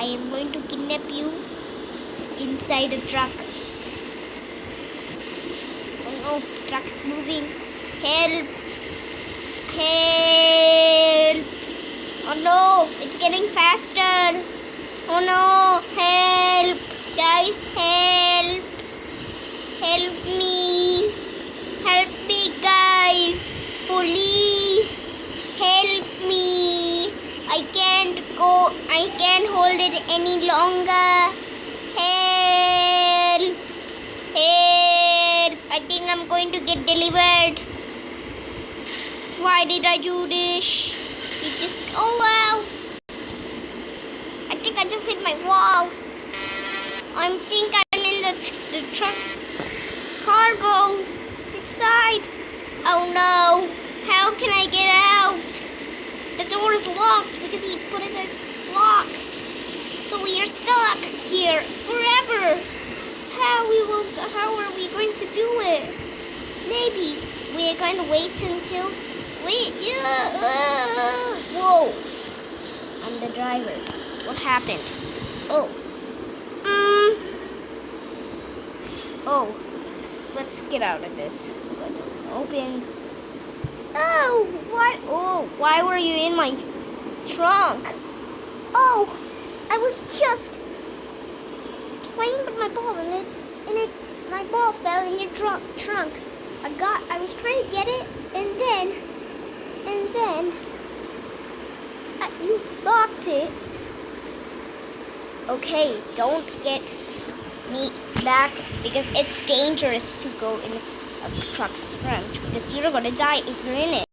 I am going to kidnap you inside a truck. Oh no, truck is moving. Help! Help! Oh no, it's getting faster. Oh no, help! Guys, help! Help me! Help me, guys! Police! Help me! I can't hold it any longer. Help! Help! I think I'm going to get delivered. Why did I do this? Oh wow! I think I just hit my wall. I think I'm in the truck's cargo inside. Oh no! How can I get out? The door is locked because he put in a lock. So we are stuck here forever. How are we going to do it? Maybe we are going to wait until whoa! I'm the driver. What happened? Oh, let's get out of this. The door opens. Oh, what? Oh, why were you in my trunk? Oh, I was just playing with my ball and my ball fell in your trunk. I was trying to get it and then you locked it. Okay, don't get me back because it's dangerous to go in a truck's front because you're gonna die if you're in it.